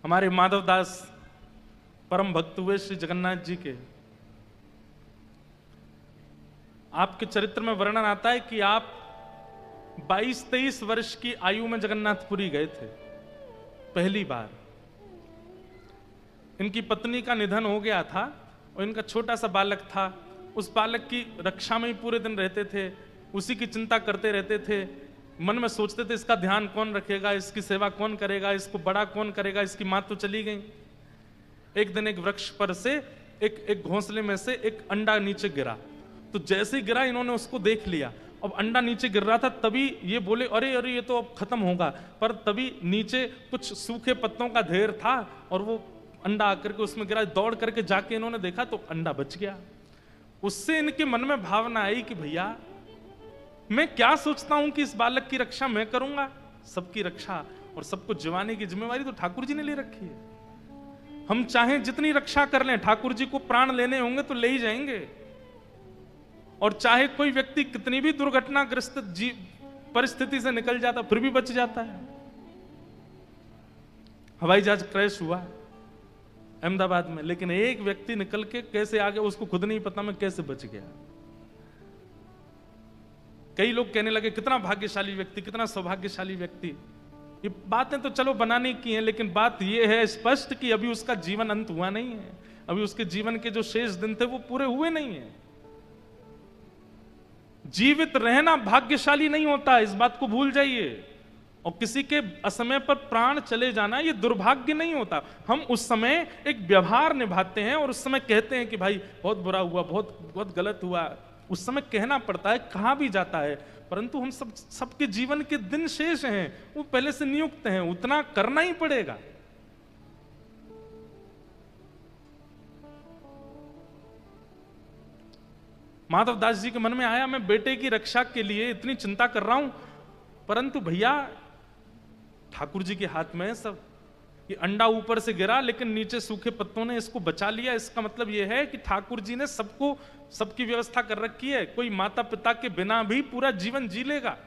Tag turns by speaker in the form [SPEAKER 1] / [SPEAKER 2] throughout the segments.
[SPEAKER 1] हमारे माधवदास परम भक्त हुए श्री जगन्नाथ जी के, आपके चरित्र में वर्णन आता है कि आप 22-23 वर्ष की आयु में जगन्नाथपुरी गए थे पहली बार। इनकी पत्नी का निधन हो गया था और इनका छोटा सा बालक था। उस बालक की रक्षा में ही पूरे दिन रहते थे, उसी की चिंता करते रहते थे। मन में सोचते थे इसका ध्यान कौन रखेगा, इसकी सेवा कौन करेगा, इसको बड़ा कौन करेगा। इसकी माँ तो चली गई। एक दिन एक वृक्ष पर से एक घोंसले में से एक अंडा नीचे गिरा, तो जैसे ही गिरा इन्होंने उसको देख लिया। अब अंडा नीचे गिर रहा था, तभी ये बोले अरे अरे ये तो अब खत्म होगा। पर तभी नीचे कुछ सूखे पत्तों का ढेर था और वो अंडा आकर के उसमें गिरा। दौड़ करके जाके इन्होंने देखा तो अंडा बच गया। उससे इनके मन में भावना आई कि भैया मैं क्या सोचता हूं कि इस बालक की रक्षा मैं करूंगा, सबकी रक्षा और सबको जिवाने की जिम्मेवारी तो ठाकुर जी ने ले रखी है। हम चाहें जितनी रक्षा कर लें, ठाकुर जी को प्राण लेने होंगे तो ले ही जाएंगे। और चाहे कोई व्यक्ति कितनी भी दुर्घटनाग्रस्त परिस्थिति से निकल जाता फिर भी बच जाता है। हवाई जहाज क्रैश हुआ अहमदाबाद में, लेकिन एक व्यक्ति निकल के कैसे आ गया उसको खुद नहीं पता मैं कैसे बच गया। कई लोग कहने लगे कितना भाग्यशाली व्यक्ति, कितना सौभाग्यशाली व्यक्ति। ये बातें तो चलो बनाने की हैं, लेकिन बात यह है स्पष्ट कि अभी उसका जीवन अंत हुआ नहीं है। अभी उसके जीवन के जो शेष दिन थे वो पूरे हुए नहीं है। जीवित रहना भाग्यशाली नहीं होता, इस बात को भूल जाइए। और किसी के असमय पर प्राण चले जाना ये दुर्भाग्य नहीं होता। हम उस समय एक व्यवहार निभाते हैं और उस समय कहते हैं कि भाई बहुत बुरा हुआ, बहुत बहुत गलत हुआ। उस समय कहना पड़ता है, कहा भी जाता है। परंतु हम सबके जीवन के दिन शेष हैं, वो पहले से नियुक्त हैं, उतना करना ही पड़ेगा। माधवदास जी के मन में आया मैं बेटे की रक्षा के लिए इतनी चिंता कर रहा हूं, परंतु भैया ठाकुर जी के हाथ में है सब। ये अंडा ऊपर से गिरा लेकिन नीचे सूखे पत्तों ने इसको बचा लिया। इसका मतलब यह है कि ठाकुर जी ने सबको सबकी व्यवस्था कर रखी है। कोई माता पिता के बिना भी पूरा जीवन जी लेगा।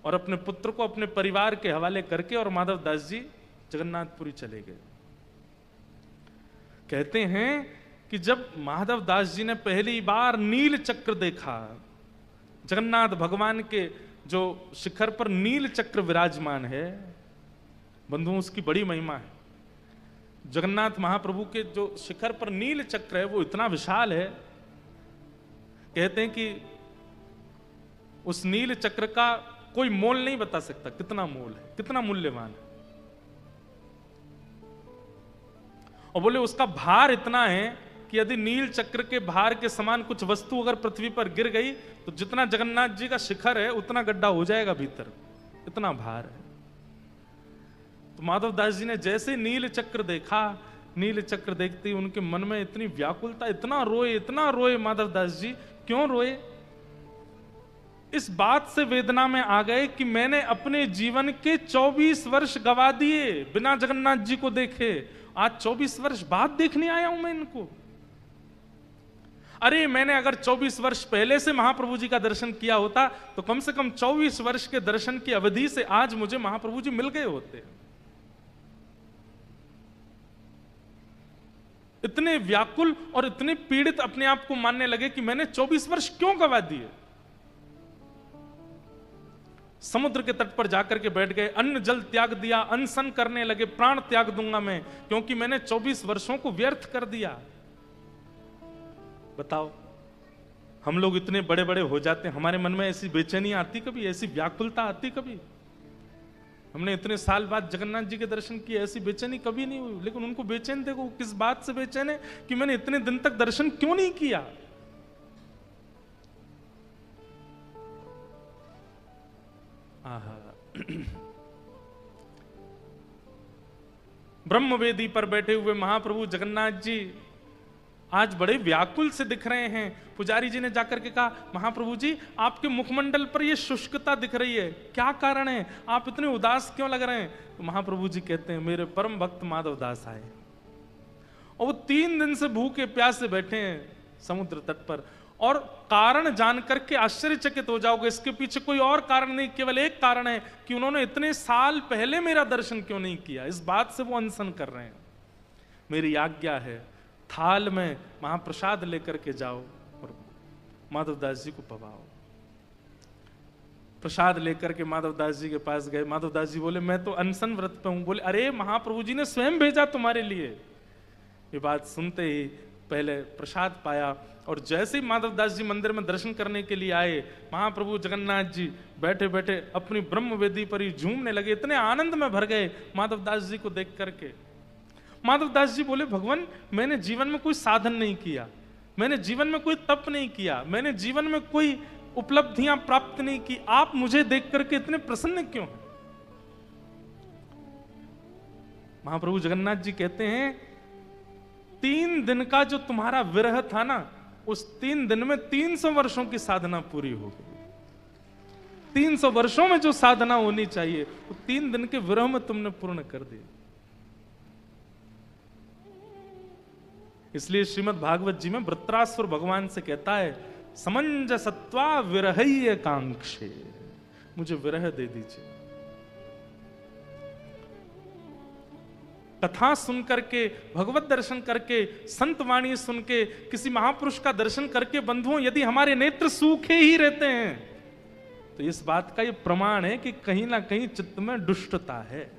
[SPEAKER 1] और अपने पुत्र को अपने परिवार के हवाले करके और माधवदास जी जगन्नाथपुरी चले गए। कहते हैं कि जब माधवदास जी ने पहली बार नील चक्र देखा, जगन्नाथ भगवान के जो शिखर पर नील चक्र विराजमान है, बंधुओं उसकी बड़ी महिमा है। जगन्नाथ महाप्रभु के जो शिखर पर नील चक्र है वो इतना विशाल है, कहते हैं कि उस नील चक्र का कोई मोल नहीं बता सकता कितना मोल है, कितना मूल्यवान है। और बोले उसका भार इतना है कि यदि नील चक्र के भार के समान कुछ वस्तु अगर पृथ्वी पर गिर गई तो जितना जगन्नाथ जी का शिखर है उतना गड्ढा हो जाएगा भीतर, इतना भार है। तो माधवदास जी ने जैसे नील चक्र देखा, नील चक्र देखते ही उनके मन में इतनी व्याकुलता, इतना रोए माधवदास जी। क्यों रोए? इस बात से वेदना में आ गए कि मैंने अपने जीवन के 24 वर्ष गवा दिए बिना जगन्नाथ जी को देखे। आज 24 वर्ष बाद देखने आया हूं मैं इनको। अरे मैंने अगर 24 वर्ष पहले से महाप्रभु जी का दर्शन किया होता तो कम से कम 24 वर्ष के दर्शन की अवधि से आज मुझे महाप्रभु जी मिल गए होते। इतने व्याकुल और इतने पीड़ित अपने आप को मानने लगे कि मैंने 24 वर्ष क्यों गवा दिए। समुद्र के तट पर जाकर के बैठ गए, अन्न जल त्याग दिया, अनशन करने लगे, प्राण त्याग दूंगा मैं क्योंकि मैंने 24 वर्षों को व्यर्थ कर दिया। बताओ, हम लोग इतने बड़े बड़े हो जाते हैं, हमारे मन में ऐसी बेचैनी आती कभी, ऐसी व्याकुलता आती कभी? हमने इतने साल बाद जगन्नाथ जी के दर्शन किए, ऐसी बेचैनी कभी नहीं हुई। लेकिन उनको बेचैन देखो, किस बात से बेचैन है कि मैंने इतने दिन तक दर्शन क्यों नहीं किया। ब्रह्मवेदी पर बैठे हुए महाप्रभु जगन्नाथ जी आज बड़े व्याकुल से दिख रहे हैं। पुजारी जी ने जाकर के कहा, महाप्रभु जी आपके मुखमंडल पर यह शुष्कता दिख रही है, क्या कारण है, आप इतने उदास क्यों लग रहे हैं? तो महाप्रभु जी कहते हैं, मेरे परम भक्त माधवदास आए और वो 3 दिन से भूखे प्यासे बैठे हैं समुद्र तट पर और कारण जान करके आश्चर्यचकित हो जाओगे। इसके पीछे कोई और कारण नहीं, केवल एक कारण है कि उन्होंने इतने साल पहले मेरा दर्शन क्यों नहीं किया। इस बात से वो अनशन कर रहे हैं। मेरी आज्ञा है, थाल में महाप्रसाद लेकर के जाओ और माधवदास जी को पवाओ। प्रसाद लेकर के माधवदास जी के पास गए। माधवदास जी बोले मैं तो अनशन व्रत पे हूं। बोले अरे महाप्रभु जी ने स्वयं भेजा तुम्हारे लिए। ये बात सुनते ही पहले प्रसाद पाया और जैसे ही माधवदास जी मंदिर में दर्शन करने के लिए आए, महाप्रभु जगन्नाथ जी बैठे बैठे अपनी ब्रह्म वेदी पर ही झूमने लगे। इतने आनंद में भर गए माधवदास जी को देख करके। माधवदास जी बोले भगवान मैंने जीवन में कोई साधन नहीं किया, मैंने जीवन में कोई तप नहीं किया, मैंने जीवन में कोई उपलब्धियां प्राप्त नहीं की, आप मुझे देख करके इतने प्रसन्न क्यों हैं? महाप्रभु जगन्नाथ जी कहते हैं 3 दिन का जो तुम्हारा विरह था ना, उस 3 दिन में 300 वर्षों की साधना पूरी हो गई। 300 वर्षों में जो साधना होनी चाहिए वो 3 दिन के विरह में तुमने पूर्ण कर दी। इसलिए श्रीमद् भागवत जी में वृत्रासुर भगवान से कहता है समंजसत्वा विरहय कांक्षे, मुझे विरह दे दीजिए। कथा सुन करके, भगवत दर्शन करके, संत वाणी सुन के, किसी महापुरुष का दर्शन करके बंधुओं यदि हमारे नेत्र सूखे ही रहते हैं तो इस बात का यह प्रमाण है कि कहीं ना कहीं चित्त में दुष्टता है।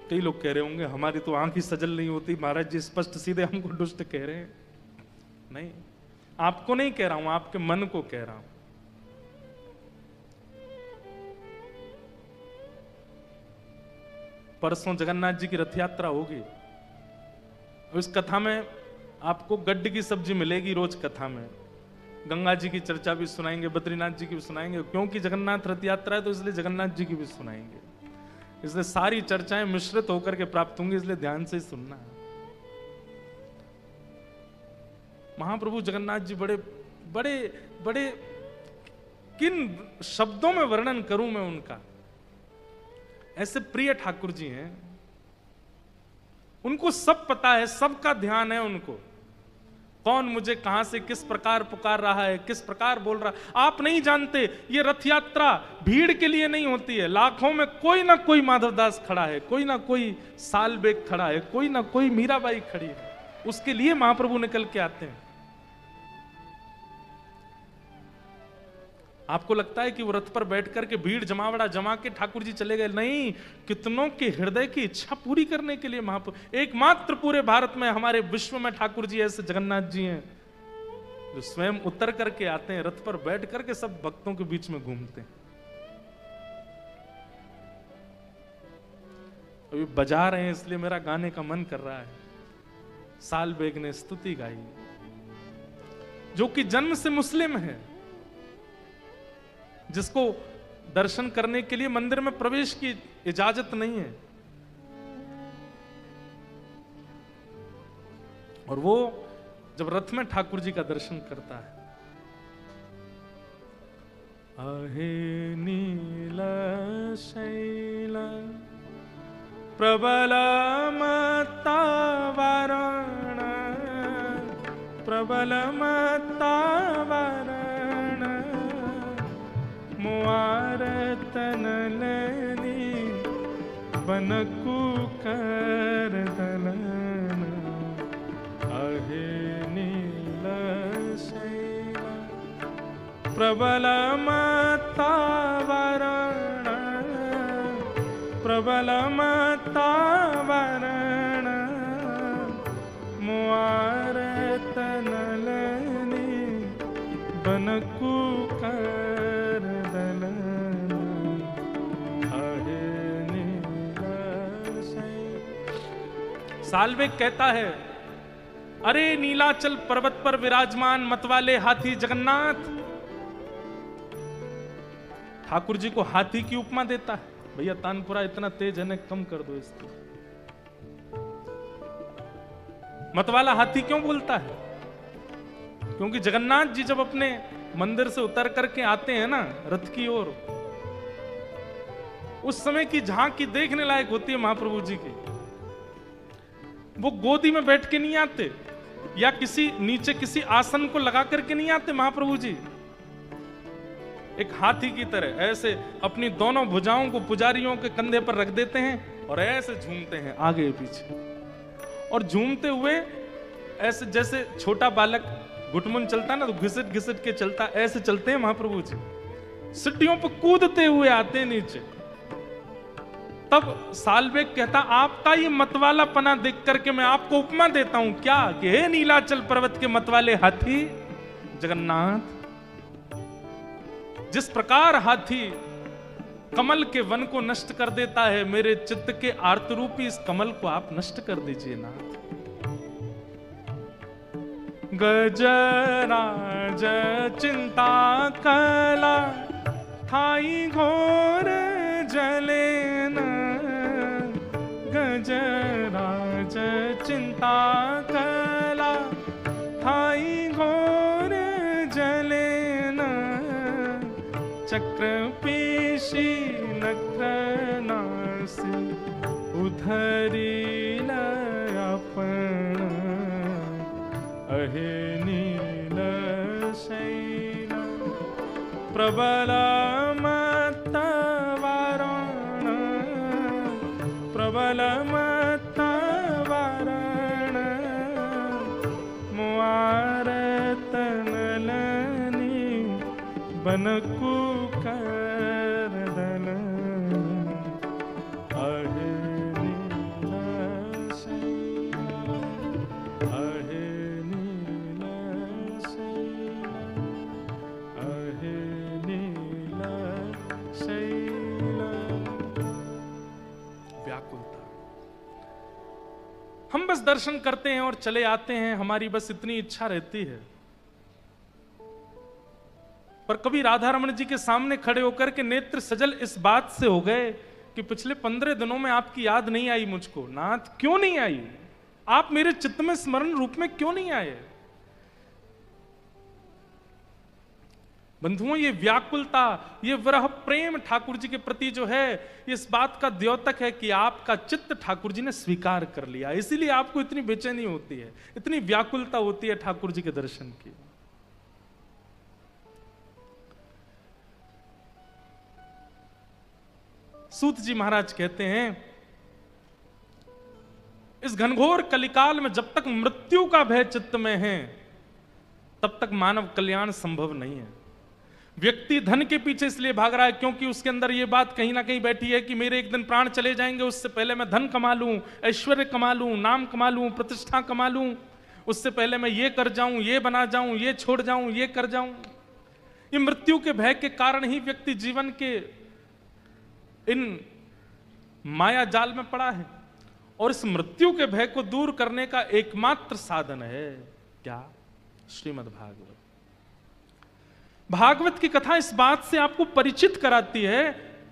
[SPEAKER 1] कई लोग कह रहे होंगे हमारी तो आंख ही सजल नहीं होती, महाराज जी स्पष्ट सीधे हमको दुष्ट कह रहे हैं। नहीं, आपको नहीं कह रहा हूं, आपके मन को कह रहा हूं। परसों जगन्नाथ जी की रथ यात्रा होगी। उस कथा में आपको गड्ढे की सब्जी मिलेगी रोज कथा में। गंगा जी की चर्चा भी सुनाएंगे, बद्रीनाथ जी की भी सुनाएंगे, क्योंकि जगन्नाथ रथ यात्रा है तो इसलिए जगन्नाथ जी की भी सुनाएंगे। इसलिए सारी चर्चाएं मिश्रित होकर के प्राप्त होंगी, इसलिए ध्यान से सुनना है। महाप्रभु जगन्नाथ जी बड़े बड़े बड़े किन शब्दों में वर्णन करूं मैं उनका। ऐसे प्रिय ठाकुर जी हैं, उनको सब पता है, सबका ध्यान है उनको। कौन मुझे कहां से किस प्रकार पुकार रहा है, किस प्रकार बोल रहा है, आप नहीं जानते। ये रथ यात्रा भीड़ के लिए नहीं होती है। लाखों में कोई ना कोई माधवदास खड़ा है, कोई ना कोई सालबेग खड़ा है, कोई ना कोई मीराबाई खड़ी है, उसके लिए महाप्रभु निकल के आते हैं। आपको लगता है कि वो रथ पर बैठ करके भीड़ जमावड़ा जमा के ठाकुर जी चले गए? नहीं, कितनों के हृदय की इच्छा पूरी करने के लिए महाप्रभु। एकमात्र पूरे भारत में, हमारे विश्व में ठाकुर जी ऐसे जगन्नाथ जी हैं जो स्वयं उतर करके आते हैं, रथ पर बैठ करके सब भक्तों के बीच में घूमते हैं। अभी बजा रहे हैं इसलिए मेरा गाने का मन कर रहा है। सालबेग ने स्तुति गाई, जो कि जन्म से मुस्लिम है, जिसको दर्शन करने के लिए मंदिर में प्रवेश की इजाजत नहीं है, और वो जब रथ में ठाकुर जी का दर्शन करता है, आहे नीला शैला प्रबल मता वारण, प्रबल मता वारण, मुआरतन लेनी बनकु कर दलन, आहे नील शैला प्रबल मता वरण, प्रबल मता वरण, मुआरतन लेनी बनकु कर सालबेग कहता है, अरे नीलाचल पर्वत पर विराजमान मतवाले हाथी जगन्नाथ। ठाकुर जी को हाथी की उपमा देता है। भैया तानपुरा इतना तेज है ना, कम कर दो इसको। मतवाला हाथी क्यों बोलता है? क्योंकि जगन्नाथ जी जब अपने मंदिर से उतर करके आते हैं ना रथ की ओर, उस समय की झांकी देखने लायक होती है महाप्रभु जी की। वो गोदी में बैठ के नहीं आते, या किसी नीचे किसी आसन को लगा करके नहीं आते महाप्रभु जी। एक हाथी की तरह ऐसे अपनी दोनों भुजाओं को पुजारियों के कंधे पर रख देते हैं और ऐसे झूमते हैं आगे पीछे, और झूमते हुए ऐसे जैसे छोटा बालक घुटमुन चलता है ना, तो घिसट घिसट के चलता, ऐसे चलते हैं महाप्रभु जी। सीढ़ियों पर कूदते हुए आते हैं नीचे। तब साल्वेग कहता, आपका ये मतवाला पना देख करके मैं आपको उपमा देता हूं क्या, कि हे नीलाचल पर्वत के मतवाले हाथी जगन्नाथ, जिस प्रकार हाथी कमल के वन को नष्ट कर देता है, मेरे चित्त के आर्तरूपी इस कमल को आप नष्ट कर दीजिए नाथ। गजराज चिंता कला थाई घोर जले न, गजराज चिंता कला थाई घोर जले न, चक्र पेशी नक्रनासी उधरी अपन, अहे नील शैल प्रबल मत वारण, प्रबल मत वारण, मुआरत नलनी बनकु करदन, अहे नील शैल, अहे नील शैल, अहे नील शैल। व्याकुलता। हम बस दर्शन करते हैं और चले आते हैं, हमारी बस इतनी इच्छा रहती है। पर कभी राधा रमण जी के सामने खड़े होकर के नेत्र सजल इस बात से हो गए कि पिछले 15 दिनों में आपकी याद नहीं आई मुझको। नाथ क्यों नहीं आई, आप मेरे चित्त में स्मरण रूप में क्यों नहीं आए। बंधुओं, ये व्याकुलता, ये विरह प्रेम ठाकुर जी के प्रति जो है, इस बात का द्योतक है कि आपका चित्त ठाकुर जी ने स्वीकार कर लिया। इसीलिए आपको इतनी बेचैनी होती है, इतनी व्याकुलता होती है ठाकुर जी के दर्शन की। सूत जी महाराज कहते हैं, इस घनघोर कलिकाल में जब तक मृत्यु का भय चित्त में है, तब तक मानव कल्याण संभव नहीं है। व्यक्ति धन के पीछे इसलिए भाग रहा है क्योंकि उसके अंदर यह बात कहीं ना कहीं बैठी है कि मेरे एक दिन प्राण चले जाएंगे, उससे पहले मैं धन कमा लूं, ऐश्वर्य कमा लूं, नाम कमा लूं, प्रतिष्ठा कमा लूं, उससे पहले मैं ये कर जाऊं, ये बना जाऊं, ये छोड़ जाऊं, ये कर जाऊं। ये मृत्यु के भय के कारण ही व्यक्ति जीवन के इन माया जाल में पड़ा है। और इस मृत्यु के भय को दूर करने का एकमात्र साधन है क्या? श्रीमद् भागवत। भागवत की कथा इस बात से आपको परिचित कराती है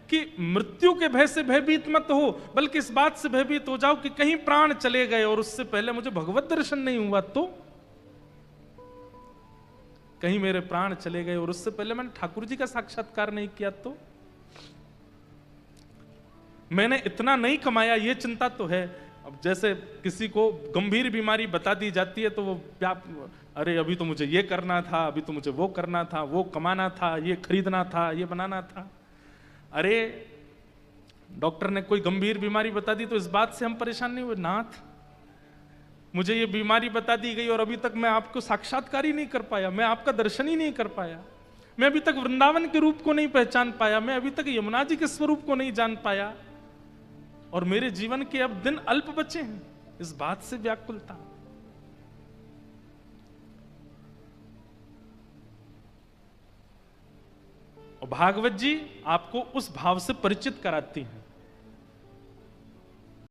[SPEAKER 1] कि मृत्यु के भय से भयभीत मत हो, बल्कि इस बात से भयभीत हो जाओ कि कहीं प्राण चले गए और उससे पहले मुझे भगवत दर्शन नहीं हुआ तो, कहीं मेरे प्राण चले गए और उससे पहले मैंने ठाकुर जी का साक्षात्कार नहीं किया तो, मैंने इतना नहीं कमाया, ये चिंता तो है। अब जैसे किसी को गंभीर बीमारी बता दी जाती है तो वो अरे अभी तो मुझे ये करना था, अभी तो मुझे वो करना था, वो कमाना था, ये खरीदना था, ये बनाना था। अरे डॉक्टर ने कोई गंभीर बीमारी बता दी तो इस बात से हम परेशान नहीं हुए, नाथ मुझे ये बीमारी बता दी गई और अभी तक मैं आपको साक्षात्कार ही नहीं कर पाया, मैं आपका दर्शन ही नहीं कर पाया, मैं अभी तक वृंदावन के रूप को नहीं पहचान पाया, मैं अभी तक यमुना जी के स्वरूप को नहीं जान पाया और मेरे जीवन के अब दिन अल्प बचे हैं, इस बात से व्याकुलता। और भागवत जी आपको उस भाव से परिचित कराती हैं।